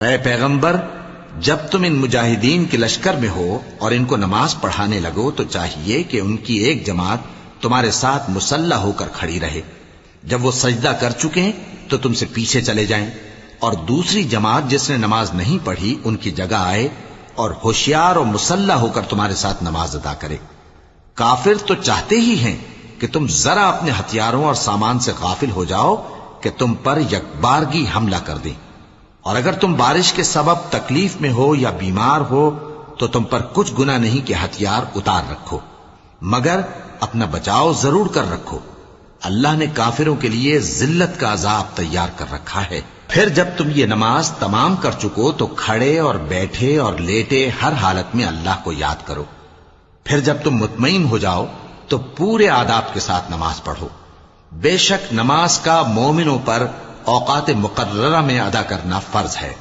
اے پیغمبر، جب تم ان مجاہدین کے لشکر میں ہو اور ان کو نماز پڑھانے لگو تو چاہیے کہ ان کی ایک جماعت تمہارے ساتھ مسلح ہو کر کھڑی رہے، جب وہ سجدہ کر چکے ہیں تو تم سے پیچھے چلے جائیں، اور دوسری جماعت جس نے نماز نہیں پڑھی ان کی جگہ آئے اور ہوشیار اور مسلح ہو کر تمہارے ساتھ نماز ادا کرے۔ کافر تو چاہتے ہی ہیں کہ تم ذرا اپنے ہتھیاروں اور سامان سے غافل ہو جاؤ کہ تم پر یکبارگی حملہ کر دیں، اور اگر تم بارش کے سبب تکلیف میں ہو یا بیمار ہو تو تم پر کچھ گناہ نہیں کہ ہتھیار اتار رکھو، مگر اپنا بچاؤ ضرور کر رکھو۔ اللہ نے کافروں کے لیے ذلت کا عذاب تیار کر رکھا ہے۔ پھر جب تم یہ نماز تمام کر چکو تو کھڑے اور بیٹھے اور لیٹے ہر حالت میں اللہ کو یاد کرو۔ پھر جب تم مطمئن ہو جاؤ تو پورے آداب کے ساتھ نماز پڑھو۔ بے شک نماز کا مومنوں پر اوقات مقررہ میں ادا کرنا فرض ہے۔